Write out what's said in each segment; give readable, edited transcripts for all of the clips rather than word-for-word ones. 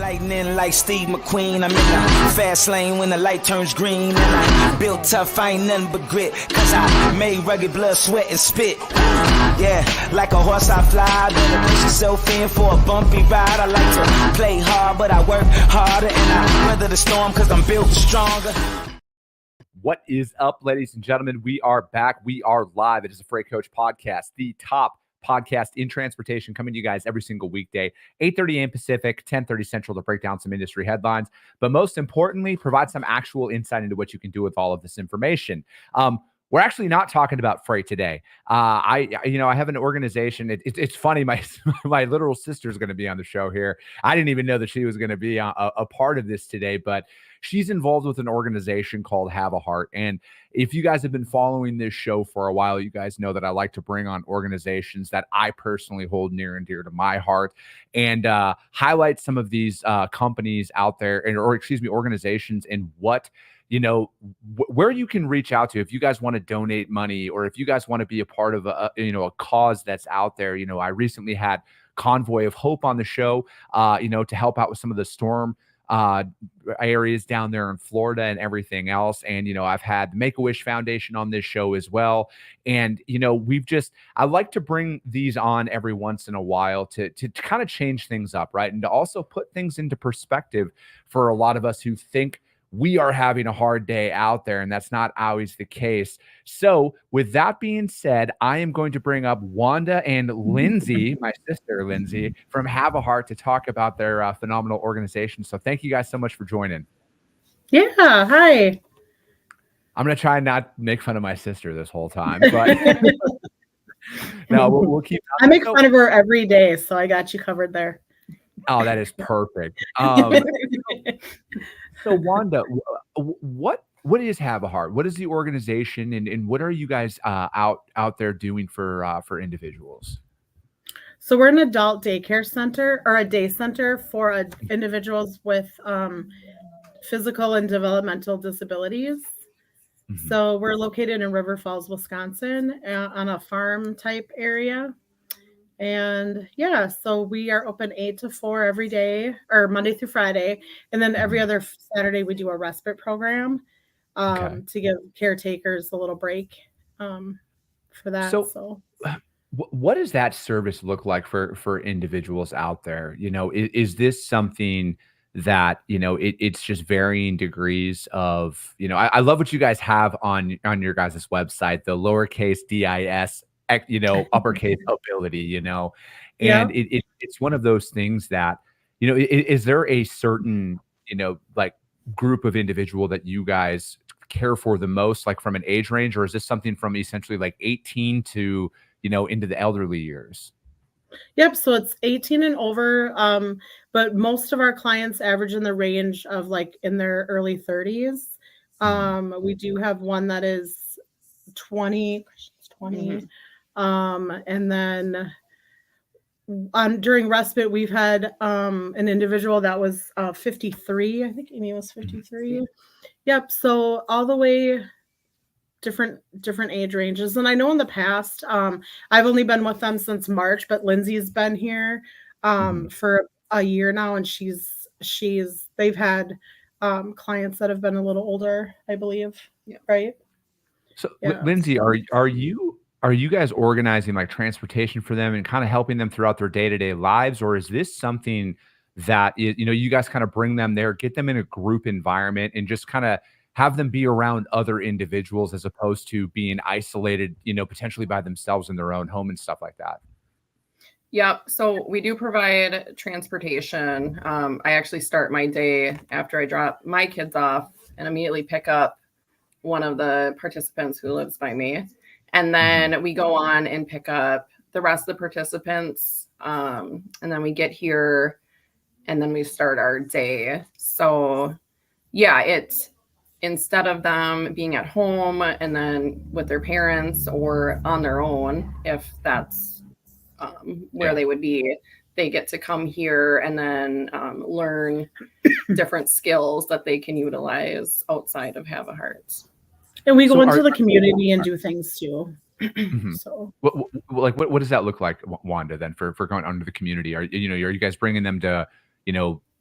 Lightning like Steve McQueen. I'm in the fast lane when the light turns green. And I built tough, I ain't nothing but grit. Cause I made rugged blood, sweat, and spit. Yeah, like a horse I fly. Better push yourself in for a bumpy ride. I like to play hard, but I work harder. And I weather the storm cause I'm built stronger. What is up, ladies and gentlemen? We are back. We are live. It is a Freight Coach Podcast, the top podcast in transportation, coming to you guys every single weekday, 8:30 a.m. Pacific, 10:30 Central, to break down some industry headlines, but most importantly, provide some actual insight into what you can do with all of this information. We're actually not talking about freight today. I have an organization. It's funny. My literal sister is going to be on the show here. I didn't even know that she was going to be a part of this today, but she's involved with an organization called Have a Heart. And if you guys have been following this show for a while, you guys know that I like to bring on organizations that I personally hold near and dear to my heart, and highlight some of these companies out there, organizations, and what, where you can reach out to if you guys want to donate money, or if you guys want to be a part of a cause that's out there. I recently had Convoy of Hope on the show, to help out with some of the storm areas down there in Florida and everything else. And, I've had the Make-A-Wish Foundation on this show as well. And, I like to bring these on every once in a while to kind of change things up, right? And to also put things into perspective for a lot of us who think we are having a hard day out there, and that's not always the case. So with that being said, I am going to bring up Wanda and Lindsay, my sister Lindsay, from Have a Heart, to talk about their phenomenal organization. So thank you guys so much for joining. Yeah, hi. I'm going to try and not make fun of my sister this whole time, but no, we'll keep. I make fun of her every day, so I got you covered there. Oh, that is perfect. So Wanda, what is Have a Heart? What is the organization, and what are you guys out there doing for individuals? So we're an adult daycare center, or a day center for individuals with physical and developmental disabilities. Mm-hmm. So we're located in River Falls, Wisconsin, on a farm type area. And yeah, so we are open 8 to 4 every day, or Monday through Friday. And then every other Saturday we do a respite program to give caretakers a little break for that. So what does that service look like for individuals out there? Is this something that, it's just varying degrees of, I love what you guys have on your guys' website, the lowercase DIS, uppercase ability, and it's one of those things that, is there a certain, like group of individual that you guys care for the most, like from an age range, or is this something from essentially like 18 to, into the elderly years? Yep. So it's 18 and over. But most of our clients average in the range of like in their early 30s. We do have one that is 20. Mm-hmm. And then during respite, we've had an individual that was 53. I think Amy was 53. Mm-hmm. Yep. So all the way different age ranges. And I know in the past, I've only been with them since March, but Lindsay's been here for a year now, and they've had clients that have been a little older, I believe. Yeah. Right. So Lindsay, are you guys organizing like transportation for them and kind of helping them throughout their day-to-day lives? Or is this something that, you guys kind of bring them there, get them in a group environment, and just kind of have them be around other individuals as opposed to being isolated, potentially by themselves in their own home and stuff like that? Yep. So we do provide transportation. I actually start my day after I drop my kids off and immediately pick up one of the participants who lives by me. And then we go on and pick up the rest of the participants. And then we get here and then we start our day. So yeah, it's instead of them being at home and then with their parents or on their own, if that's where they would be, they get to come here and then learn different skills that they can utilize outside of Have a Heart. And we go into the community and do things too. So what does that look like, Wanda, then for going under the community? Are you guys bringing them to,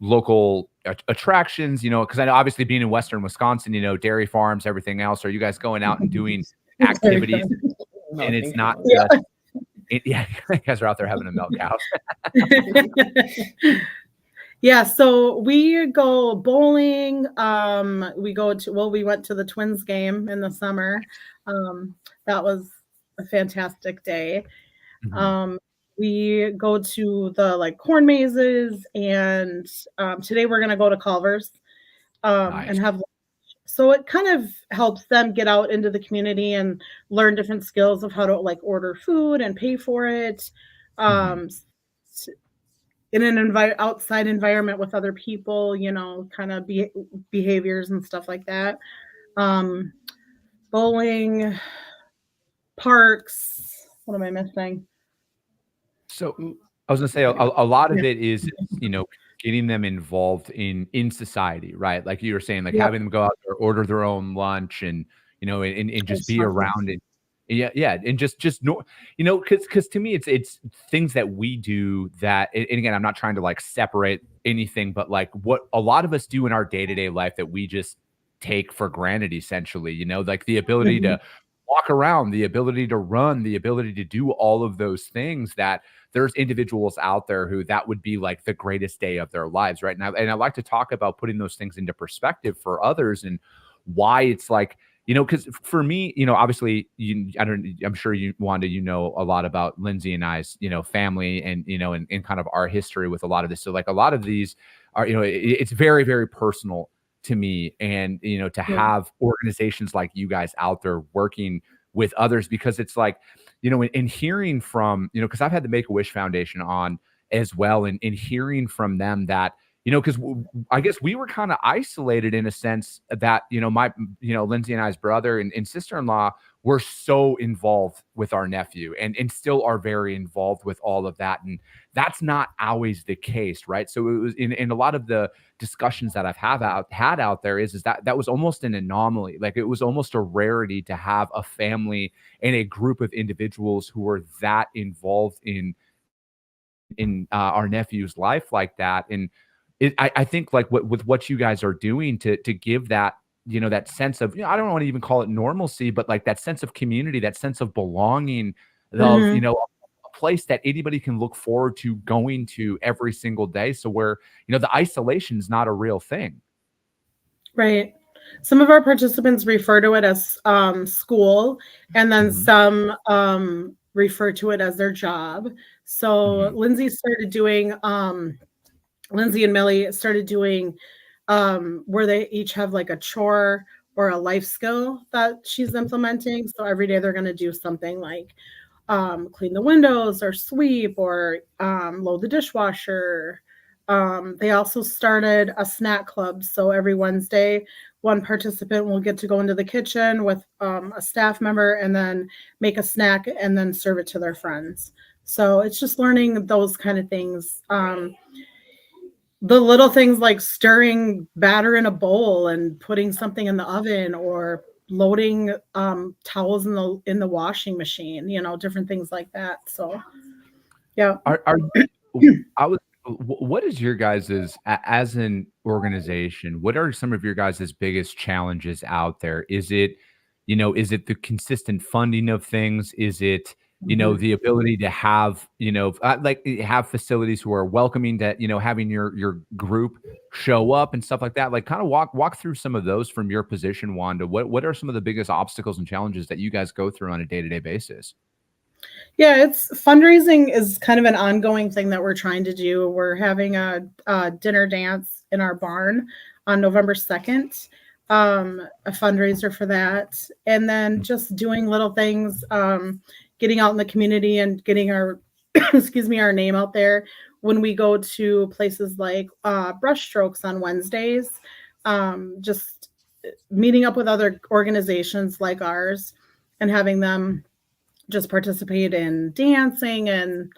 local attractions, because I know obviously being in Western Wisconsin, dairy farms, everything else. Are you guys going out and doing activities? And it's not just, yeah, you guys are out there having a milk house. Yeah, so we go bowling. We went to the Twins game in the summer. That was a fantastic day. Mhm. We go to the like corn mazes, and today we're gonna go to Culver's Nice. and have. So it kind of helps them get out into the community and learn different skills of how to like order food and pay for it. Mhm. In an outside environment with other people, kind of behaviors and stuff like that. Um, Bowling, parks. What am I missing? So I was gonna say a lot of Yeah. it is, getting them involved in society, right? Like you were saying, like Yep. having them go out there, order their own lunch, and and just be around it. Yeah, and just no, because to me it's things that we do that, and again, I'm not trying to like separate anything, but like what a lot of us do in our day-to-day life that we just take for granted, essentially, like the ability Mhm. to walk around, the ability to run, the ability to do all of those things that there's individuals out there who that would be like the greatest day of their lives right now. And I like to talk about putting those things into perspective for others and why it's like, because for me, obviously I'm sure you, Wanda, a lot about Lindsay and I's, family and, and kind of our history with a lot of this. So like a lot of these are, it's very, very personal to me. And, to Yeah. have organizations like you guys out there working with others, because it's like, in hearing from, because I've had the Make-A-Wish Foundation on as well, and in hearing from them that, because I guess we were kind of isolated in a sense that, Lindsay and I's brother and sister-in-law were so involved with our nephew and still are very involved with all of that. And that's not always the case, right? So it was in a lot of the discussions that I've had out there is that was almost an anomaly. Like it was almost a rarity to have a family and a group of individuals who were that involved in our nephew's life like that. And I think like with what you guys are doing to give that, that sense of, I don't want to even call it normalcy, but like that sense of community, that sense of belonging, of, Mhm. a place that anybody can look forward to going to every single day. So where, the isolation is not a real thing. Right. Some of our participants refer to it as school, and then Mhm. some refer to it as their job. So Mhm. Lindsay and Millie started doing where they each have like a chore or a life skill that she's implementing. So every day they're going to do something like clean the windows or sweep or load the dishwasher. They also started a snack club. So every Wednesday, one participant will get to go into the kitchen with a staff member and then make a snack and then serve it to their friends. So it's just learning those kind of things. The little things like stirring batter in a bowl and putting something in the oven or loading towels in the washing machine, different things like that. So yeah. Are I was what is your guys's as an organization, what are some of your guys's biggest challenges out there? Is it the consistent funding of things? Is it, Mhm. the ability to have, like have facilities who are welcoming to, having your group show up and stuff like that? Like kind of walk through some of those from your position, Wanda. What are some of the biggest obstacles and challenges that you guys go through on a day-to-day basis? Yeah, it's fundraising is kind of an ongoing thing that we're trying to do. We're having a dinner dance in our barn on November 2nd, a fundraiser for that. And then just doing little things, getting out in the community and getting our, excuse me, our name out there when we go to places like brushstrokes on Wednesdays, just meeting up with other organizations like ours and having them just participate in dancing and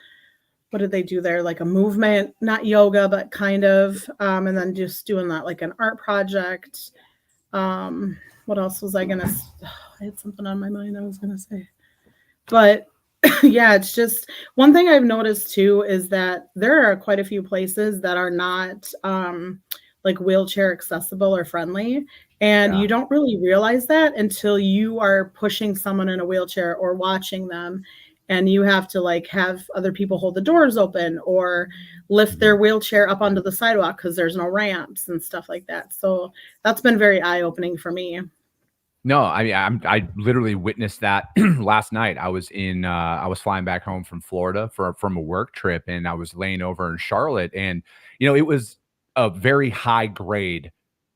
what did they do there? Like a movement, not yoga, but kind of, and then just doing that like an art project. What else was I gonna? I had something on my mind I was gonna say, but Yeah, it's just one thing I've noticed too is that there are quite a few places that are not like wheelchair accessible or friendly. And Yeah. you don't really realize that until you are pushing someone in a wheelchair or watching them. And you have to like have other people hold the doors open or lift their wheelchair up onto the sidewalk because there's no ramps and stuff like that. So that's been very eye-opening for me. No, I mean, I literally witnessed that last night. I was flying back home from Florida from a work trip, and I was laying over in Charlotte, and it was a very high grade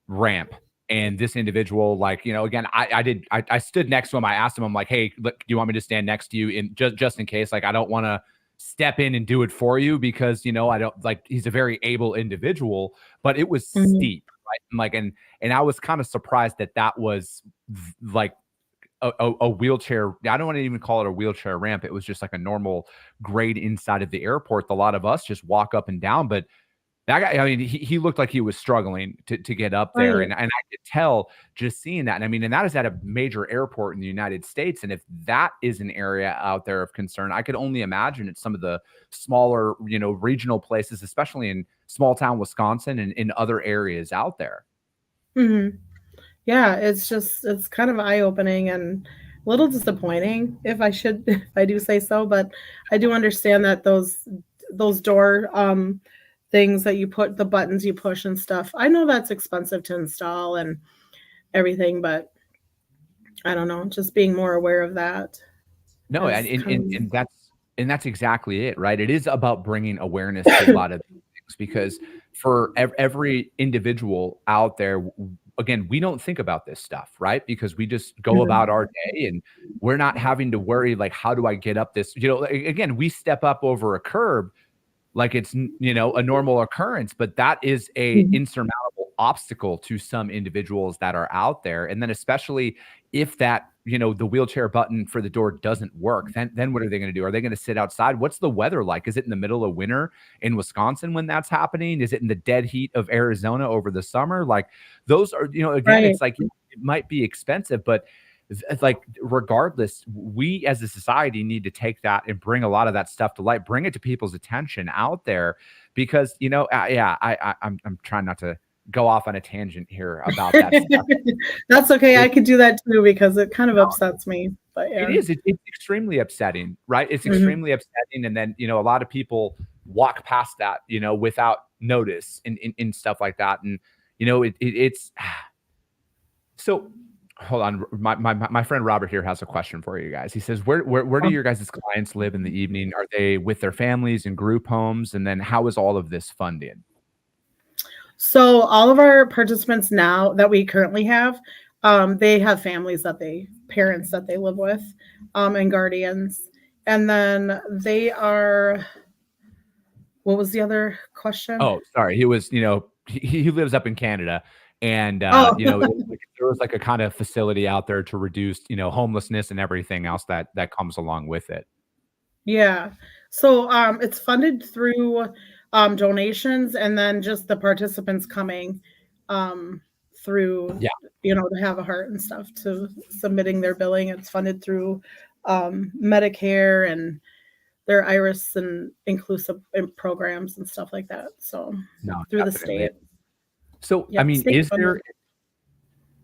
ramp. And this individual, like, again, I stood next to him. I asked him, I'm like, hey, look, do you want me to stand next to you in just in case? Like, I don't want to step in and do it for you because I don't like he's a very able individual, but it was Mhm. steep, right? And I was kind of surprised that that was like a wheelchair. I don't want to even call it a wheelchair ramp. It was just like a normal grade inside of the airport. A lot of us just walk up and down, but that guy, I mean, he looked like he was struggling to get up there, Right. and I could tell just seeing that. And I mean, and that is at a major airport in the United States. And if that is an area out there of concern, I could only imagine it's some of the smaller, regional places, especially in small town Wisconsin and in other areas out there. Mhm. Yeah, it's kind of eye-opening and a little disappointing if I should if I do say so, but I do understand that those door things that you put the buttons you push and stuff. I know that's expensive to install and everything, but I don't know, just being more aware of that No, and is and kind and of and that's exactly it, right? It is about bringing awareness to a lot of things because for every individual out there, again, we don't think about this stuff, right? Because we just go about Mhm. our day and we're not having to worry like, how do I get up this? Again, we step up over a curb like it's a normal occurrence, but that is a Mhm. insurmountable obstacle to some individuals that are out there. And then especially if that the wheelchair button for the door doesn't work, then what are they going to do? Are they going to sit outside? What's the weather like? Is it in the middle of winter in Wisconsin when that's happening? Is it in the dead heat of Arizona over the summer? Like those are again, Right. it's like it might be expensive, but like regardless, we as a society need to take that and bring a lot of that stuff to light, bring it to people's attention out there because yeah, I'm trying not to go off on a tangent here about that stuff. That's okay, I It, could do that too because it kind of upsets me, but it yeah. is it's extremely upsetting, right? It's Mhm. extremely upsetting, and then a lot of people walk past that without notice and stuff like that, and it's so. Hold on, my friend Robert here has a question for you guys. He says, "Where do your guys' clients live in the evening? Are they with their families in group homes? And then how is all of this funded?" So all of our participants now that we currently have, they have families parents that they live with, and guardians. And then what was the other question? Oh, sorry. He was, he lives up in Canada, and Oh, there was like a kind of facility out there to reduce, homelessness and everything else that comes along with it. yeah. So it's funded through donations and then just the participants coming um, through, Yeah. to have a heart and stuff to submitting their billing. It's funded through Medicare and their Iris and inclusive programs and stuff like that. So No, through the definitely. state. So, I Yep, mean, state funded.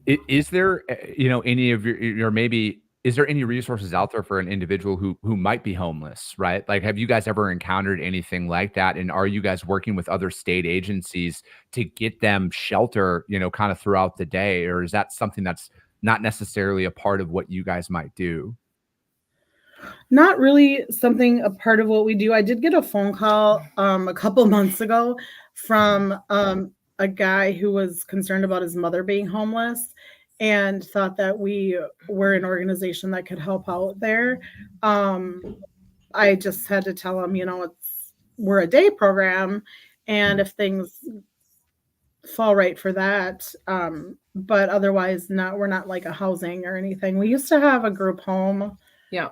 is there, any of your maybe is there any resources out there for an individual who might be homeless, right? Like, have you guys ever encountered anything like that? And are you guys working with other state agencies to get them shelter, kind of throughout the day? Or is that something that's not necessarily a part of what you guys might do? Not really something a part of what we do. I did get a phone call a couple months ago Mhm. from a guy who was concerned about his mother being homeless and thought that we were an organization that could help out there. Um, I just had to tell him, we're a day program, and if things fall right for that, but otherwise, not we're not like a housing or anything. We used to have a group home. Yeah.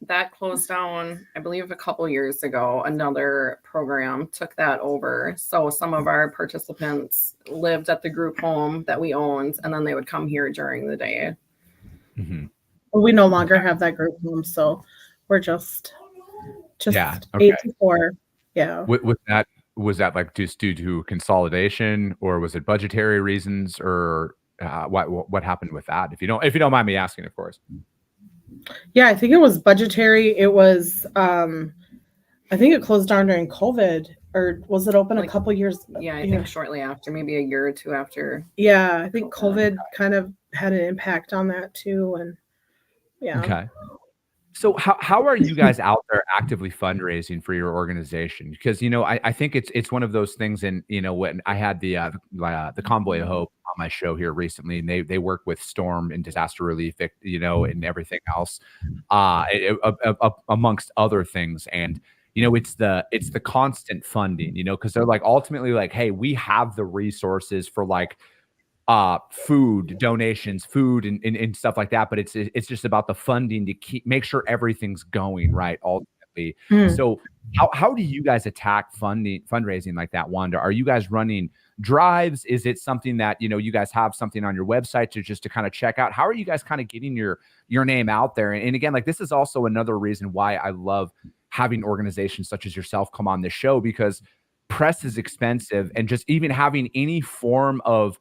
That closed down, I believe, a couple years ago. Another program took that over. So some of our participants lived at the group home that we owned, and then they would come here during the day. Mhm. We no longer have that group home, so We're just Yeah. 8 Okay. to 4. Yeah. Was that like just due to consolidation, or was it budgetary reasons, or what happened with that? If you don't mind me asking, of course. Yeah, I think it was budgetary. It was I think it closed down during COVID, or was it open a couple years? Yeah, I think shortly after, maybe a year or two after. Yeah, I think COVID kind of had an impact on that too. And yeah. Okay. So how are you guys out there actively fundraising for your organization? Because I think it's one of those things. And when I had the Convoy of Hope on my show here recently, and they work with storm and disaster relief, and everything else, amongst other things. And it's the constant funding, because they're like ultimately like, hey, we have the resources for like food donations, food and stuff like that. But it's just about the funding to make sure everything's going right ultimately. So how do you guys attack fundraising like that, Wanda? Are you guys running drives? Is it something that, you guys have something on your website to kind of check out? How are you guys kind of getting your name out there? And again, like, this is also another reason why I love having organizations such as yourself come on this show, because press is expensive, and just even having any form of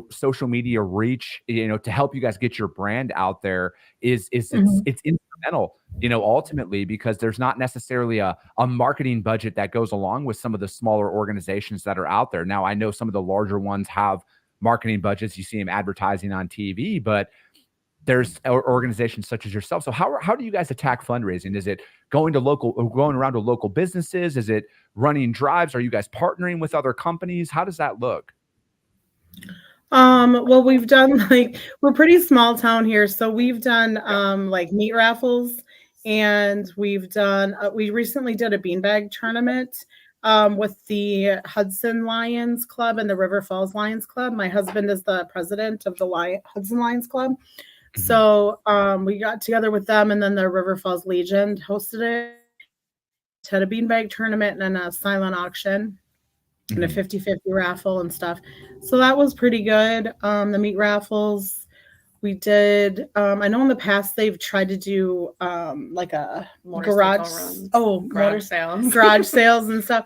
social media reach, to help you guys get your brand out there it's instrumental, ultimately, because there's not necessarily a marketing budget that goes along with some of the smaller organizations that are out there. Now, I know some of the larger ones have marketing budgets. You see them advertising on TV, but there's organizations such as yourself. So how do you guys attack fundraising? Is it going around to local businesses? Is it running drives? Are you guys partnering with other companies? How does that look? Well, we've done we're pretty small town here, so we've done like meat raffles, and we've done we recently did a beanbag tournament with the Hudson Lions Club and the River Falls Lions Club. My husband is the president of the Hudson Lions Club. So we got together with them, and then the River Falls Legion hosted it. Had a beanbag tournament and a silent auction. And a 50-50 raffle and stuff. So that was pretty good. The meat raffles we did. I know in the past they've tried to do like a garage sales and stuff.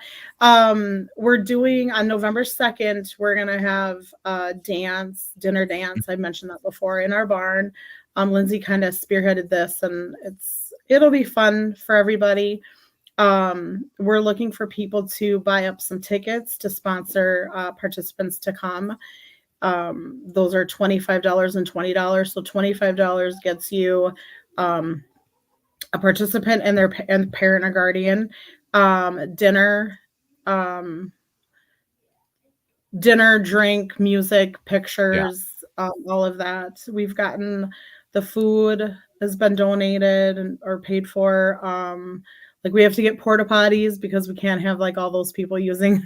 We're doing on November 2nd, we're gonna have a dinner dance. I mentioned that before, in our barn. Lindsay kind of spearheaded this, and it'll be fun for everybody. We're looking for people to buy up some tickets to sponsor participants to come. Those are $25 and $20. So $25 gets you a participant and their parent or guardian, dinner, drink, music, pictures, all of that. We've gotten the food has been donated or paid for. Like, we have to get porta potties because we can't have like all those people using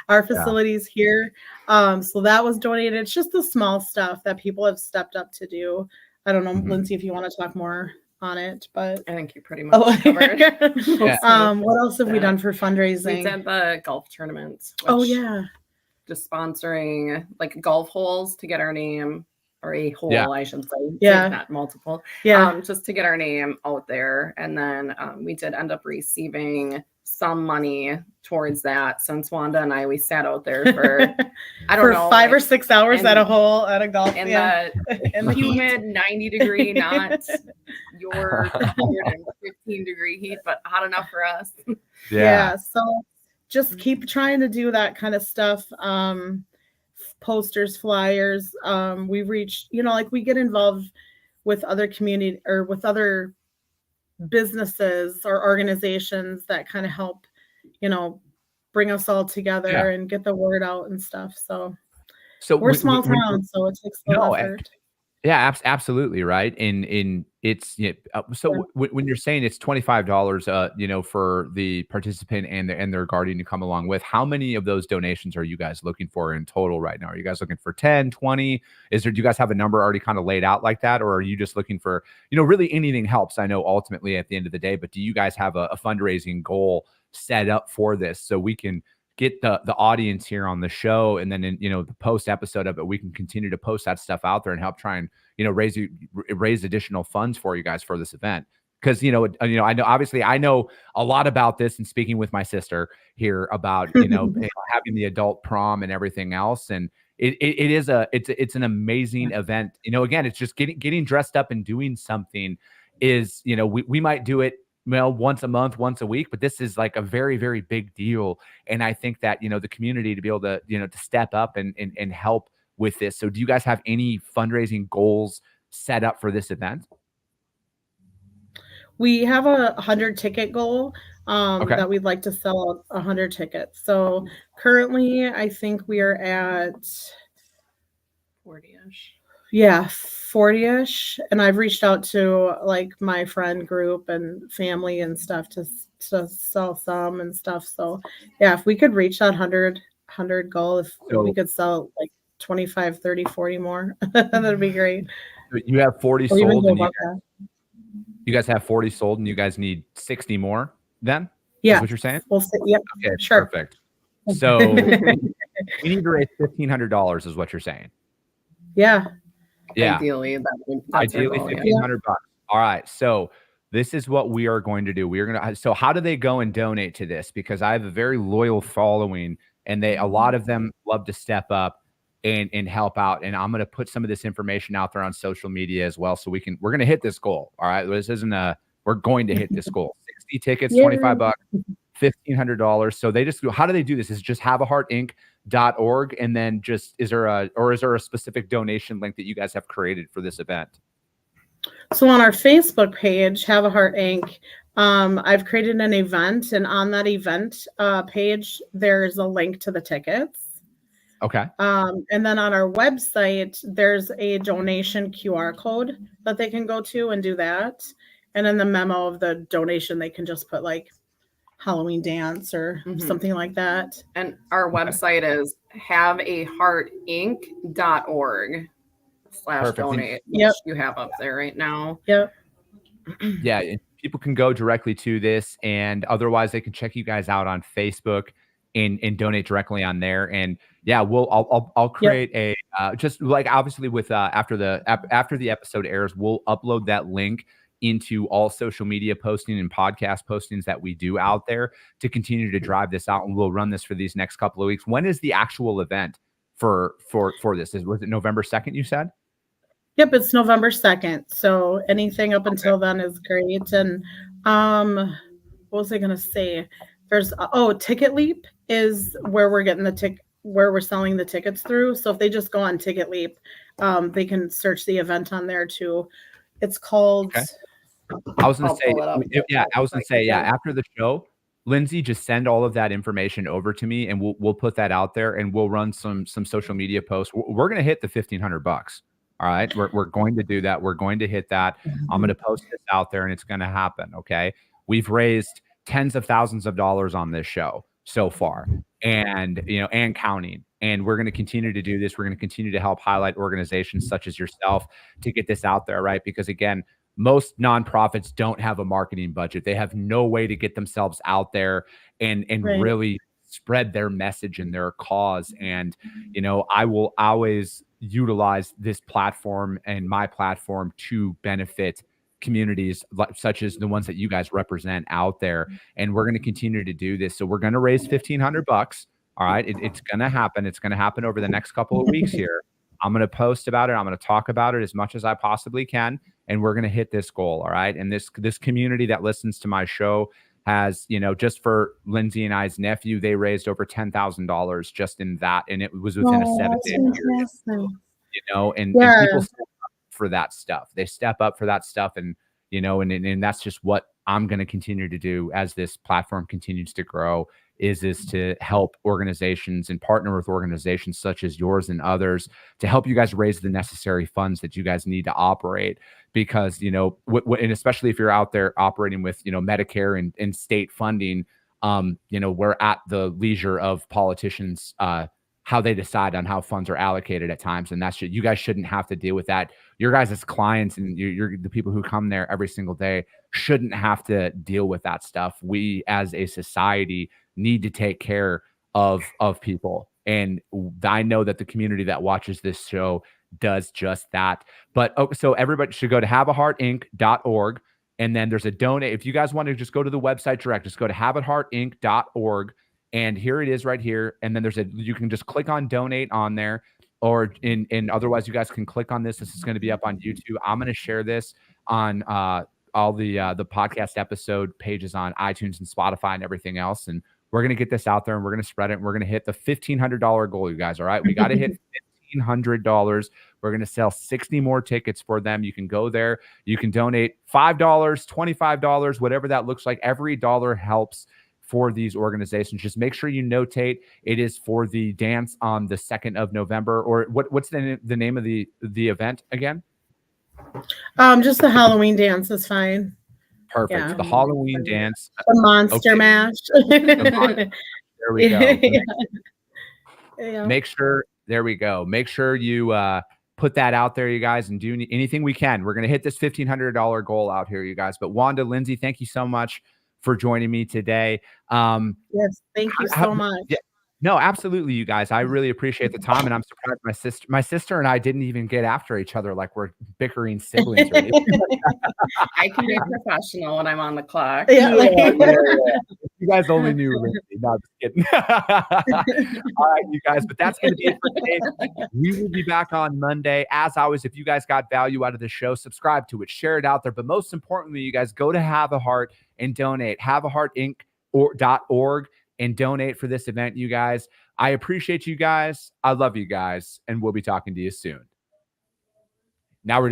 our facilities here. So that was donated. It's just the small stuff that people have stepped up to do. I don't know, Lindsay, if you want to talk more on it, but I think you pretty much covered. What else have we done for fundraising? We did the golf tournament. Just sponsoring like golf holes to get our name, or a hole, I should say. Not multiple. Just to get our name out there. And then we did end up receiving some money towards that, since Wanda and we sat out there for, I don't know, 5 or 6 hours at a hole at a golf. In the humid 90-degree, not your 115-degree heat, but hot enough for us. So just keep trying to do that kind of stuff. Posters, flyers. We've reached, we get involved with other community or with other businesses or organizations that kind of help, bring us all together and get the word out and stuff. So we're small town, so it takes a lot of effort. Yeah, absolutely, right. And it's when you're saying it's $25, for the participant and their guardian to come along with, how many of those donations are you guys looking for in total right now? Are you guys looking for 10, 20? Do you guys have a number already kind of laid out like that, or are you just looking for, really anything helps? I know ultimately at the end of the day, but do you guys have a fundraising goal set up for this so we can get the audience here on the show, and then in the post episode of it, we can continue to post that stuff out there and help try and raise additional funds for you guys for this event? because I know obviously I know a lot about this, and speaking with my sister here about having the adult prom and everything else, and it's an amazing event. Again, it's just getting dressed up and doing something is, we might do it once a month, once a week, but this is like a very, very big deal. And I think that, the community to be able to, to step up and help with this. So do you guys have any fundraising goals set up for this event? We have a 100 ticket goal Okay. that we'd like to sell 100 tickets. So currently, I think we are at 40-ish. Yeah, 40-ish. And I've reached out to like my friend group and family and stuff to sell some and stuff. So yeah, if we could reach that 100 goal, if we could sell like 25, 30, 40 more, that'd be great. You have 40 Or even sold, go and above that. you guys have 40 sold, and you guys need 60 more then? Yeah. Is what you're saying? We'll see. Yep. Okay, Sure. perfect. So we need to raise $1,500 is what you're saying. Yeah. Yeah. Ideally, ideally $1,500 bucks. All right. So this is what we are going to do. So how do they go and donate to this? Because I have a very loyal following, and a lot of them love to step up and help out. And I'm going to put some of this information out there on social media as well. So we're going to hit this goal. All right. This isn't we're going to hit this goal. 60 tickets, $25, $1,500. So how do they do this? Is it just haveaheartinc.org, and then is there a specific donation link that you guys have created for this event? So on our Facebook page, Have a Heart Inc., I've created an event, and on that event page, there's a link to the tickets. Okay. And then on our website, there's a donation QR code that they can go to and do that. And in the memo of the donation, they can just put like Halloween dance or something like that. And our website is haveaheartinc.org/donate, which you have up there right now. Yep. Yeah. And people can go directly to this, and otherwise they can check you guys out on Facebook and donate directly on there. And yeah, I'll create a just like obviously with after the episode airs, we'll upload that link into all social media posting and podcast postings that we do out there to continue to drive this out. And we'll run this for these next couple of weeks. When is the actual event for this? Was it November 2nd, you said? Yep, it's November 2nd. So anything up until then is great. And what was I going to say? There's Ticket Leap is where we're getting where we're selling the tickets through. So if they just go on Ticket Leap, they can search the event on there too. It's called. Okay. I was going to say, after the show, Lindsay, just send all of that information over to me, and we'll put that out there, and we'll run some social media posts. We're going to hit the $1,500 bucks. All right. We're going to do that. We're going to hit that. I'm going to post this out there, and it's going to happen. Okay. We've raised tens of thousands of dollars on this show so far, and counting. And we're going to continue to do this. We're going to continue to help highlight organizations such as yourself to get this out there, right? Because again, most nonprofits don't have a marketing budget. They have no way to get themselves out there and really spread their message and their cause. And, I will always utilize this platform and my platform to benefit communities such as the ones that you guys represent out there. And we're going to continue to do this. So we're going to raise $1,500 bucks. All right. It's going to happen. It's going to happen over the next couple of weeks here. I'm going to post about it. I'm going to talk about it as much as I possibly can. And we're going to hit this goal. All right. And this community that listens to my show has, just for Lindsay and I's nephew, they raised over $10,000 just in that. And it was within a 7-day period, and people step up for that stuff. They step up for that stuff. And, and that's just what I'm going to continue to do as this platform continues to grow, is to help organizations and partner with organizations such as yours and others to help you guys raise the necessary funds that you guys need to operate. Because, and especially if you're out there operating with, Medicare and state funding, we're at the leisure of politicians, how they decide on how funds are allocated at times. And you guys shouldn't have to deal with that. Your guys as clients and you're the people who come there every single day shouldn't have to deal with that stuff. We as a society need to take care of people. And I know that the community that watches this show does just that. But so everybody should go to haveaheartinc.org And then there's a donate. If you guys want to just go to the website direct, just go to habitheartinc.org. And here it is right here. And then you can just click on donate on there, or otherwise you guys can click on this. This is going to be up on YouTube. I'm going to share this on all the podcast episode pages on iTunes and Spotify and everything else. And we're going to get this out there and we're going to spread it. And we're going to hit the $1,500 goal, you guys. All right. We got to hit $1,500. We're going to sell 60 more tickets for them. You can go there. You can donate $5, $25, whatever that looks like. Every dollar helps for these organizations. Just make sure you notate it is for the dance on the 2nd of November. Or what's the name of the event again? Just the Halloween dance is fine. Perfect. Yeah. The Halloween dance. The Monster Mash. There we go. Yeah. Make sure, there we go. Make sure you put that out there, you guys, and do anything we can. We're going to hit this $1,500 goal out here, you guys. But Wanda, Lindsay, thank you so much for joining me today. Yes, thank you so much. Yeah, no, absolutely, you guys. I really appreciate the time, and I'm surprised my sister and I didn't even get after each other like we're bickering siblings. Or anything. I can be professional when I'm on the clock. Yeah. You guys only knew Lindsay. No, just kidding. All right, you guys, but that's going to be it for today. We will be back on Monday. As always, if you guys got value out of the show, subscribe to it, share it out there. But most importantly, you guys go to Have a Heart and donate. haveaheartinc.org and donate for this event, you guys. I appreciate you guys. I love you guys, and we'll be talking to you soon. Now we're just